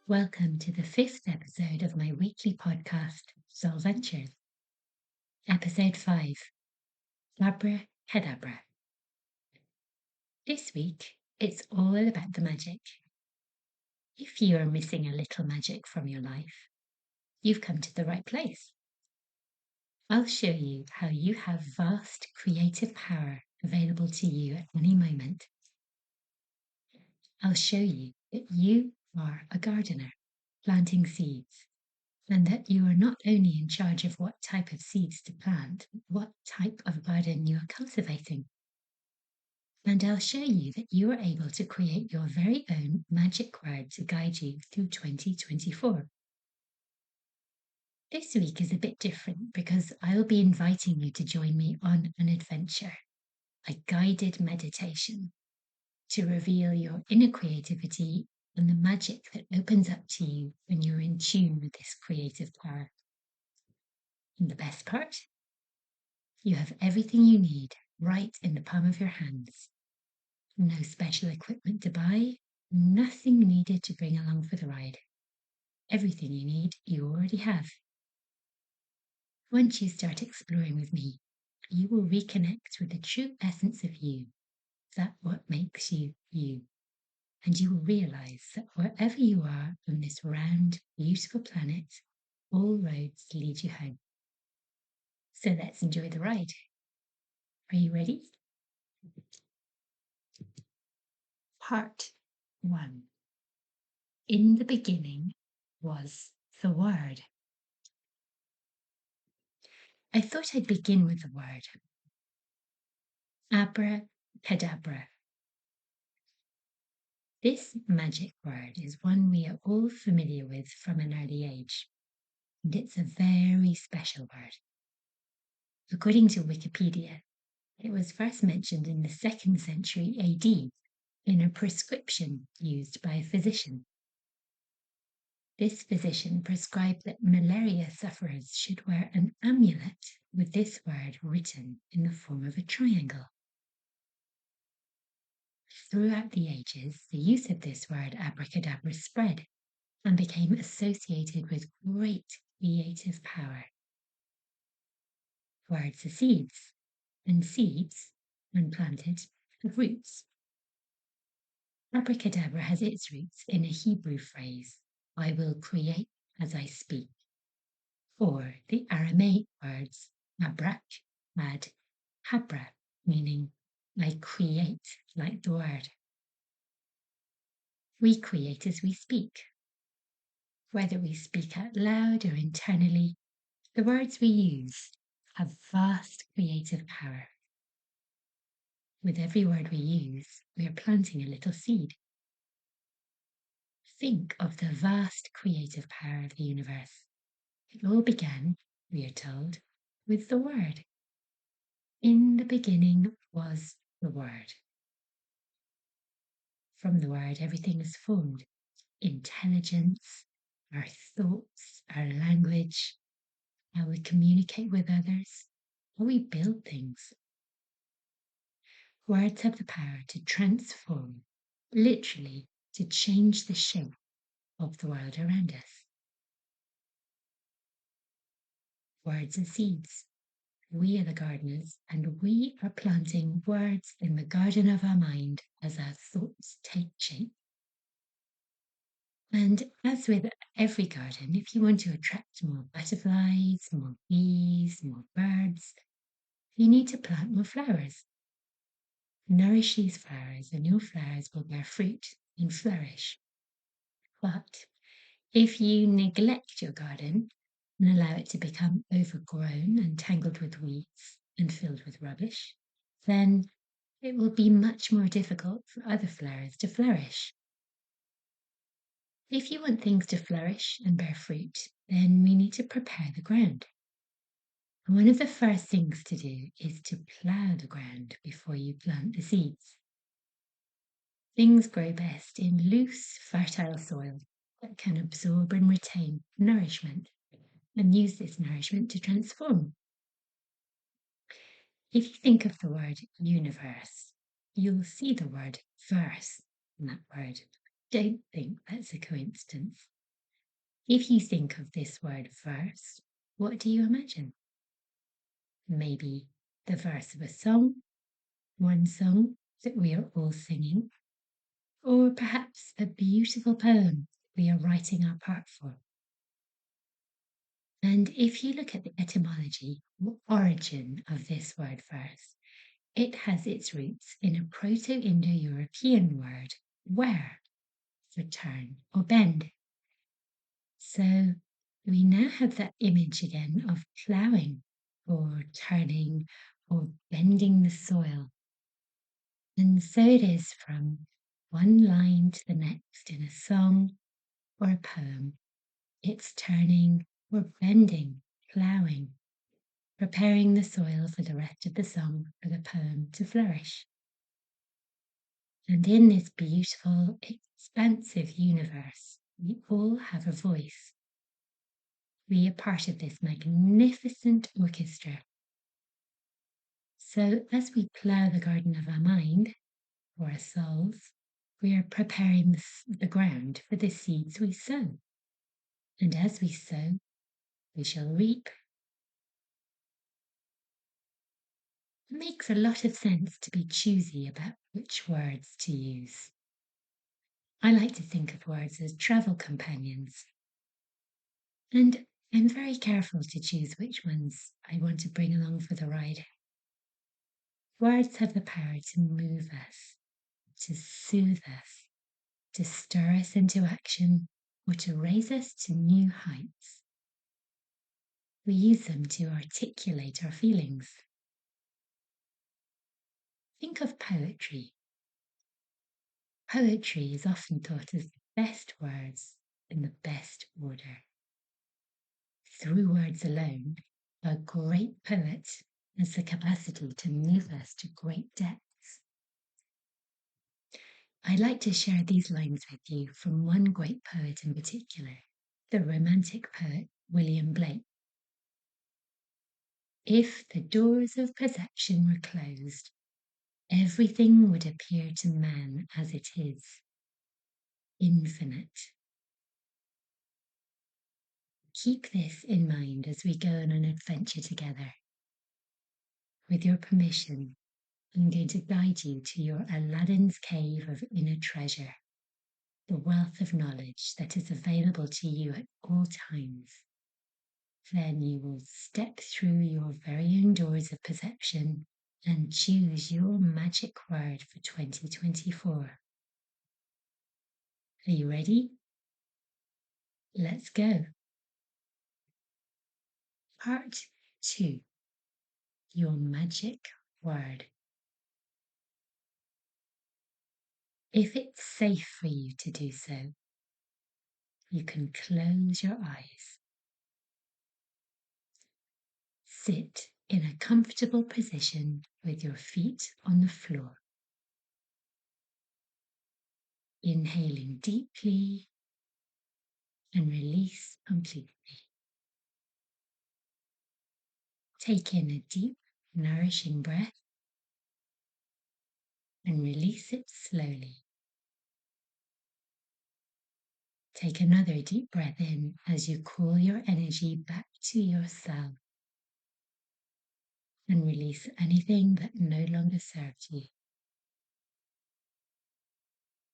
Welcome to the fifth episode of my weekly podcast, Soul Ventures. Episode 5, Abracadabra. This week, it's all about the magic. If you are missing a little magic from your life, you've come to the right place. I'll show you how you have vast creative power available to you at any moment. I'll show you that you are a gardener, planting seeds, and that you are not only in charge of what type of seeds to plant, but what type of garden you are cultivating. And I'll show you that you are able to create your very own magic word to guide you through 2024. This week is a bit different because I'll be inviting you to join me on an adventure, a guided meditation, to reveal your inner creativity and the magic that opens up to you when you're in tune with this creative power. And the best part? You have everything you need right in the palm of your hands. No special equipment to buy, nothing needed to bring along for the ride. Everything you need, you already have. Once you start exploring with me, you will reconnect with the true essence of you, that what makes you you. And you will realize that wherever you are on this round, beautiful planet, all roads lead you home. So let's enjoy the ride. Are you ready? Part 1. In the beginning was the Word. I thought I'd begin with the word. Abracadabra. This magic word is one we are all familiar with from an early age, and it's a very special word. According to Wikipedia, it was first mentioned in the 2nd century AD in a prescription used by a physician. This physician prescribed that malaria sufferers should wear an amulet with this word written in the form of a triangle. Throughout the ages, the use of this word abracadabra spread and became associated with great creative power. Words are seeds, and seeds, when planted, have roots. Abracadabra has its roots in a Hebrew phrase, I will create as I speak, or the Aramaic words abrak, ad, habra, meaning I create like the word. We create as we speak. Whether we speak out loud or internally, the words we use have vast creative power. With every word we use, we are planting a little seed. Think of the vast creative power of the universe. It all began, we are told, with the Word. In the beginning was the Word. From the Word, everything is formed. Intelligence, our thoughts, our language, how we communicate with others, how we build things. Words have the power to transform, literally to change the shape of the world around us. Words are seeds. We are the gardeners, and we are planting words in the garden of our mind as our thoughts take shape. And as with every garden, if you want to attract more butterflies, more bees, more birds, you need to plant more flowers. Nourish these flowers, and your flowers will bear fruit and flourish. But if you neglect your garden and allow it to become overgrown and tangled with weeds and filled with rubbish, then it will be much more difficult for other flowers to flourish. If you want things to flourish and bear fruit, then we need to prepare the ground. And one of the first things to do is to plough the ground before you plant the seeds. Things grow best in loose, fertile soil that can absorb and retain nourishment and use this nourishment to transform. If you think of the word universe, you'll see the word verse in that word. Don't think that's a coincidence. If you think of this word verse, what do you imagine? Maybe the verse of a song, one song that we are all singing, or perhaps a beautiful poem we are writing our part for. And if you look at the etymology or origin of this word verse, it has its roots in a Proto-Indo-European word, where, for turn or bend. So we now have that image again of ploughing or turning or bending the soil. And so it is from one line to the next in a song or a poem. It's turning or bending, ploughing, preparing the soil for the rest of the song or the poem to flourish. And in this beautiful, expansive universe, we all have a voice. We are part of this magnificent orchestra. So as we plough the garden of our mind, or our souls, we are preparing the ground for the seeds we sow. And as we sow, we shall reap. It makes a lot of sense to be choosy about which words to use. I like to think of words as travel companions. And I'm very careful to choose which ones I want to bring along for the ride. Words have the power to move us, to soothe us, to stir us into action, or to raise us to new heights. We use them to articulate our feelings. Think of poetry. Poetry is often thought as the best words in the best order. Through words alone, a great poet has the capacity to move us to great depths. I'd like to share these lines with you from one great poet in particular, the Romantic poet William Blake. If the doors of perception were closed, everything would appear to man as it is, infinite. Keep this in mind as we go on an adventure together. With your permission, I'm going to guide you to your Aladdin's cave of inner treasure, the wealth of knowledge that is available to you at all times. Then you will step through your very own doors of perception and choose your magic word for 2024. Are you ready? Let's go. Part 2. Your magic word. If it's safe for you to do so, you can close your eyes. Sit in a comfortable position with your feet on the floor. Inhaling deeply and release completely. Take in a deep, nourishing breath and release it slowly. Take another deep breath in as you call your energy back to yourself and release anything that no longer serves you.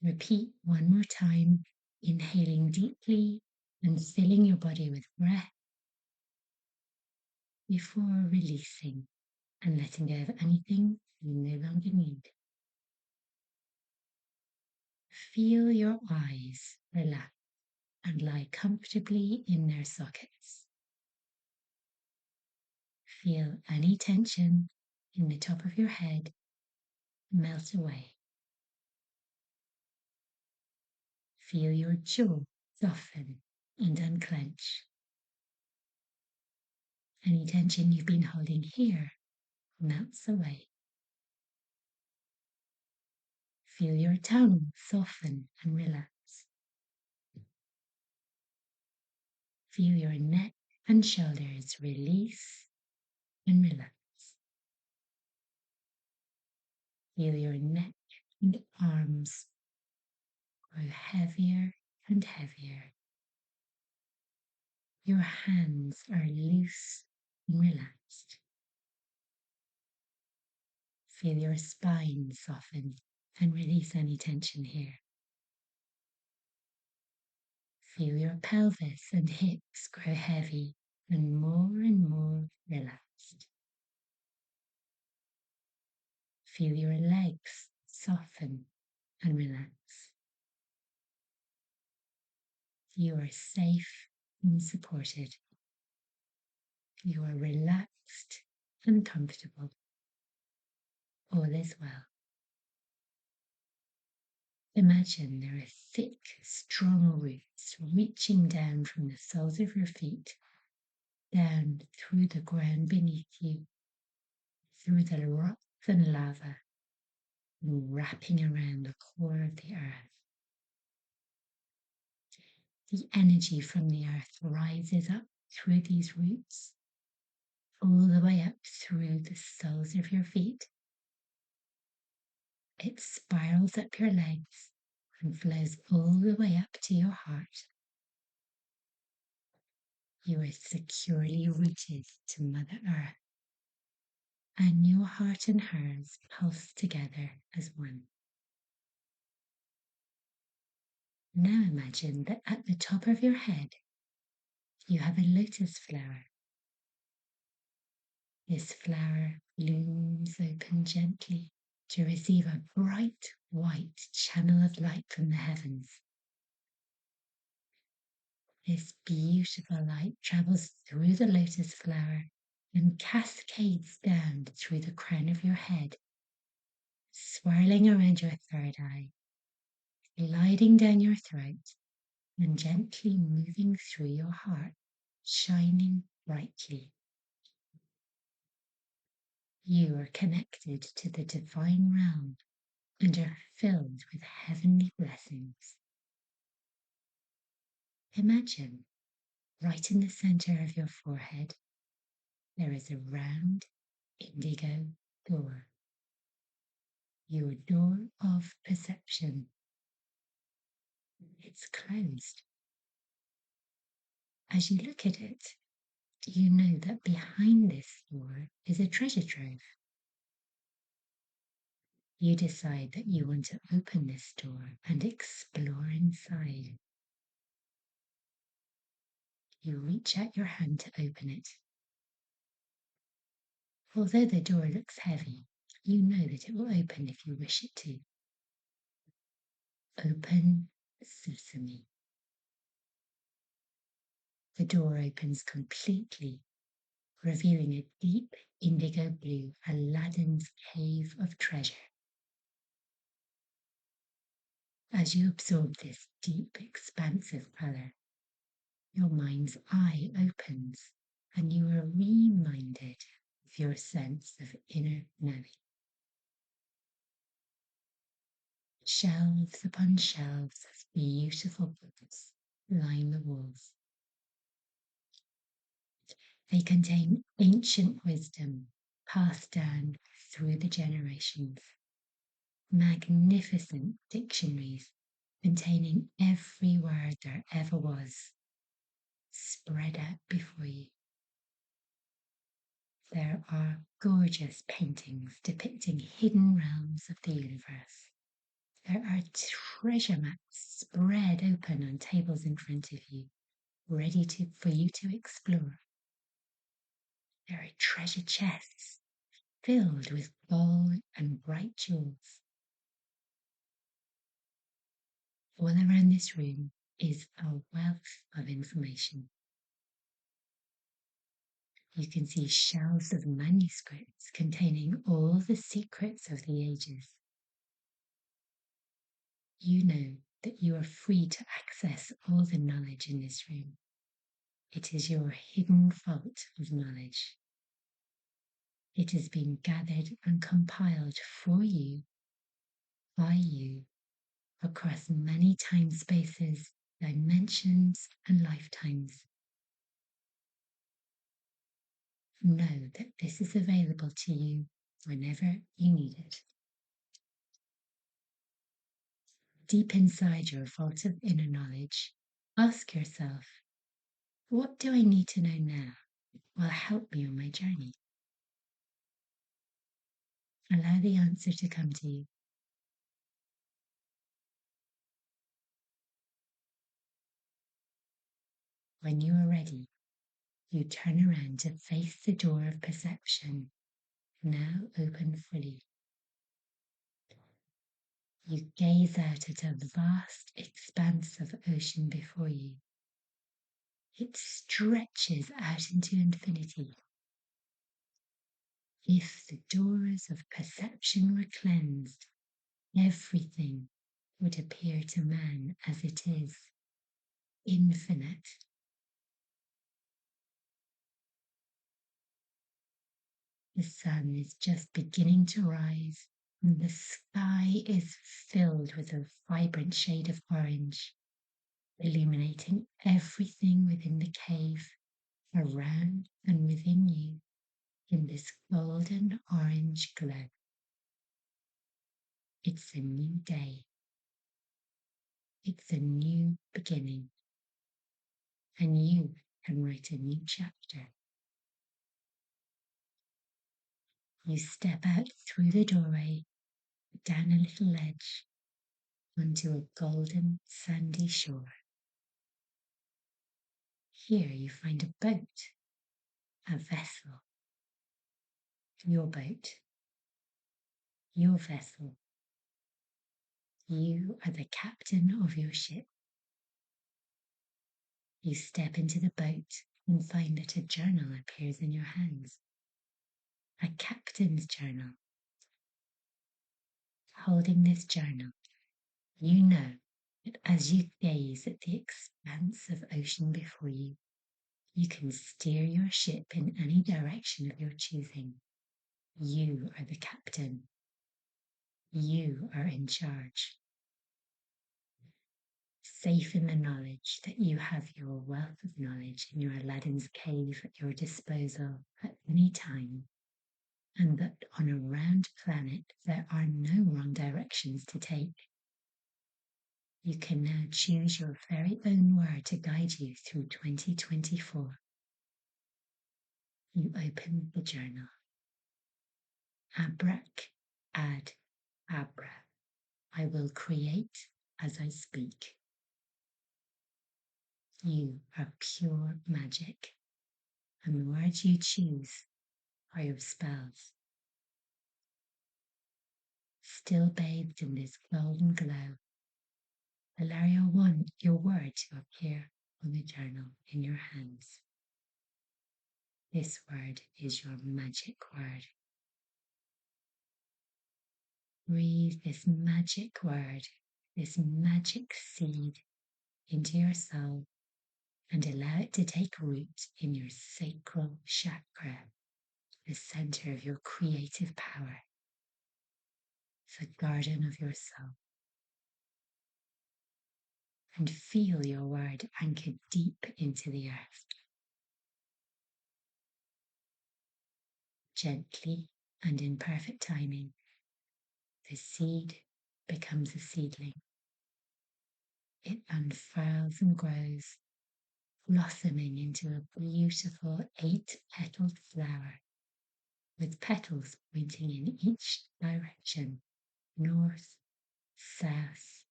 Repeat one more time, inhaling deeply and filling your body with breath before releasing and letting go of anything you no longer need. Feel your eyes relax and lie comfortably in their sockets. Feel any tension in the top of your head melt away. Feel your jaw soften and unclench. Any tension you've been holding here melts away. Feel your tongue soften and relax. Feel your neck and shoulders release and relax. Feel your neck and arms grow heavier and heavier. Your hands are loose and relaxed. Feel your spine soften and release any tension here. Feel your pelvis and hips grow heavy and more relaxed. Feel your legs soften and relax. You are safe and supported. You are relaxed and comfortable. All is well. Imagine there are thick, strong roots reaching down from the soles of your feet, down through the ground beneath you, through the rocks and lava, and wrapping around the core of the earth. The energy from the earth rises up through these roots, all the way up through the soles of your feet. It spirals up your legs and flows all the way up to your heart. You are securely rooted to Mother Earth, and your heart and hers pulse together as one. Now imagine that at the top of your head, you have a lotus flower. This flower blooms open gently to receive a bright white channel of light from the heavens. This beautiful light travels through the lotus flower and cascades down through the crown of your head, swirling around your third eye, gliding down your throat, and gently moving through your heart, shining brightly. You are connected to the divine realm and are filled with heavenly blessings. Imagine, right in the center of your forehead, there is a round indigo door. Your door of perception. It's closed. As you look at it, you know that behind this door is a treasure trove. You decide that you want to open this door and explore inside. You reach out your hand to open it. Although the door looks heavy, you know that it will open if you wish it to. Open sesame. The door opens completely, revealing a deep indigo blue Aladdin's cave of treasure. As you absorb this deep, expansive colour, your mind's eye opens and you are reminded of your sense of inner knowing. Shelves upon shelves of beautiful books line the walls. They contain ancient wisdom passed down through the generations. Magnificent dictionaries containing every word there ever was, spread out before you. There are gorgeous paintings depicting hidden realms of the universe. There are treasure maps spread open on tables in front of you, ready for you to explore. There are treasure chests filled with gold and bright jewels. All around this room is a wealth of information. You can see shelves of manuscripts containing all the secrets of the ages. You know that you are free to access all the knowledge in this room. It is your hidden vault of knowledge. It has been gathered and compiled for you, by you, across many time spaces, dimensions, and lifetimes. Know that this is available to you whenever you need it. Deep inside your vault of inner knowledge, ask yourself, What do I need to know now will help me on my journey? Allow the answer to come to you. When you are ready, you turn around to face the door of perception, now open fully. You gaze out at a vast expanse of ocean before you. It stretches out into infinity. If the doors of perception were cleansed, everything would appear to man as it is, infinite. The sun is just beginning to rise, and the sky is filled with a vibrant shade of orange, illuminating everything within the cave, around and within you in this golden orange glow. It's a new day. It's a new beginning. And you can write a new chapter. You step out through the doorway, down a little ledge, onto a golden sandy shore. Here you find a boat, a vessel. Your boat, your vessel. You are the captain of your ship. You step into the boat and find that a journal appears in your hands. A captain's journal. Holding this journal, you know that as you gaze at the expanse of ocean before you, you can steer your ship in any direction of your choosing. You are the captain. You are in charge. Safe in the knowledge that you have your wealth of knowledge in your Aladdin's cave at your disposal at any time, and that on a round planet there are no wrong directions to take. You can now choose your very own word to guide you through 2024. You open the journal. Abracadabra. I will create as I speak. You are pure magic, and the words you choose are your spells. Still bathed in this golden glow, allow your word to appear on the journal in your hands. This word is your magic word. Breathe this magic word, this magic seed into your soul and allow it to take root in your sacral chakra, the center of your creative power, the garden of your soul. And feel your word anchored deep into the earth. Gently and in perfect timing, the seed becomes a seedling. It unfurls and grows, blossoming into a beautiful 8-petaled flower with petals pointing in each direction, north, south,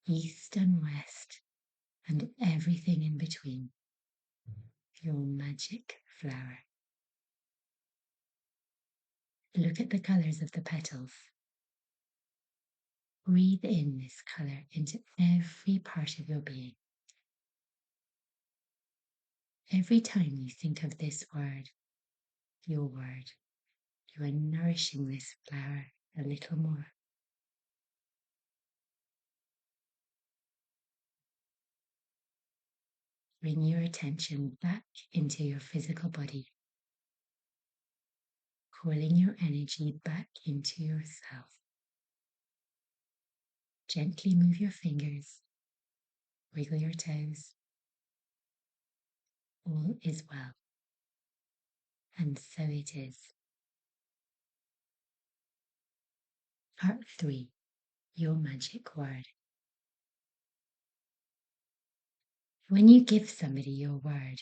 east and west, and everything in between. Your magic flower. Look at the colours of the petals. Breathe in this colour into every part of your being. Every time you think of this word, your word, you are nourishing this flower a little more. Bring your attention back into your physical body, calling your energy back into yourself. Gently move your fingers, wiggle your toes. All is well. And so it is. Part 3. Your magic word. When you give somebody your word,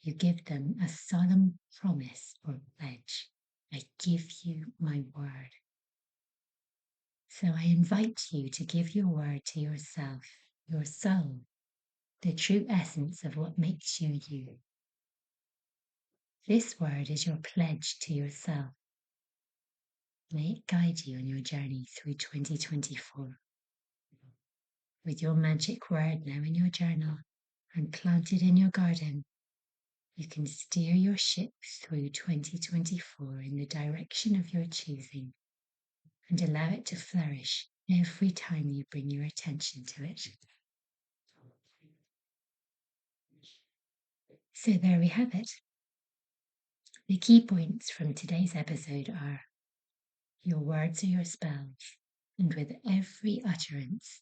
you give them a solemn promise or pledge. I give you my word. So I invite you to give your word to yourself, your soul, the true essence of what makes you you. This word is your pledge to yourself. May it guide you on your journey through 2024. With your magic word now in your journal and planted in your garden, you can steer your ship through 2024 in the direction of your choosing and allow it to flourish every time you bring your attention to it. So there we have it. The key points from today's episode are: your words are your spells, and with every utterance,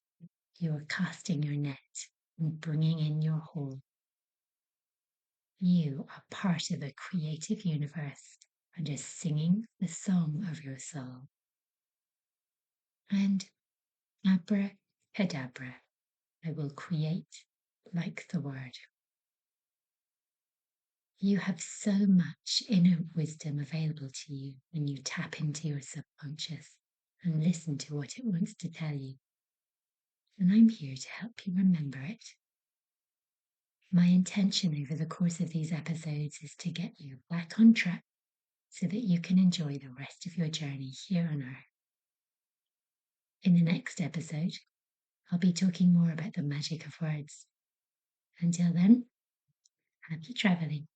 you are casting your net and bringing in your whole. You are part of a creative universe and are singing the song of your soul. And abracadabra, I will create like the word. You have so much inner wisdom available to you when you tap into your subconscious and listen to what it wants to tell you. And I'm here to help you remember it. My intention over the course of these episodes is to get you back on track so that you can enjoy the rest of your journey here on Earth. In the next episode, I'll be talking more about the magic of words. Until then, happy traveling.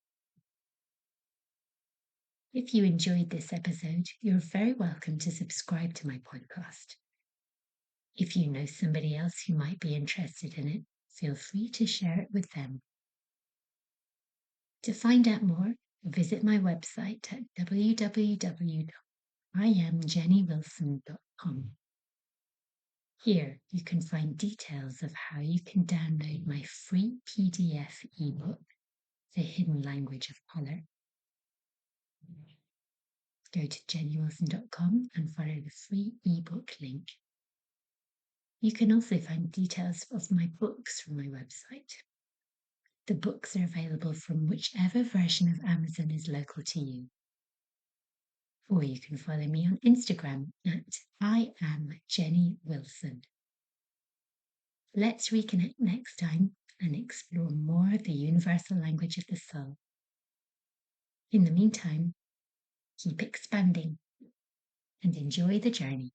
If you enjoyed this episode, you're very welcome to subscribe to my podcast. If you know somebody else who might be interested in it, feel free to share it with them. To find out more, visit my website at www.IamJennyWilson.com. Here you can find details of how you can download my free PDF ebook, The Hidden Language of Colour. Go to jennywilson.com and follow the free ebook link. You can also find details of my books from my website. The books are available from whichever version of Amazon is local to you. Or you can follow me on Instagram at IamJennyWilson. Let's reconnect next time and explore more of the universal language of the soul. In the meantime, keep expanding and enjoy the journey.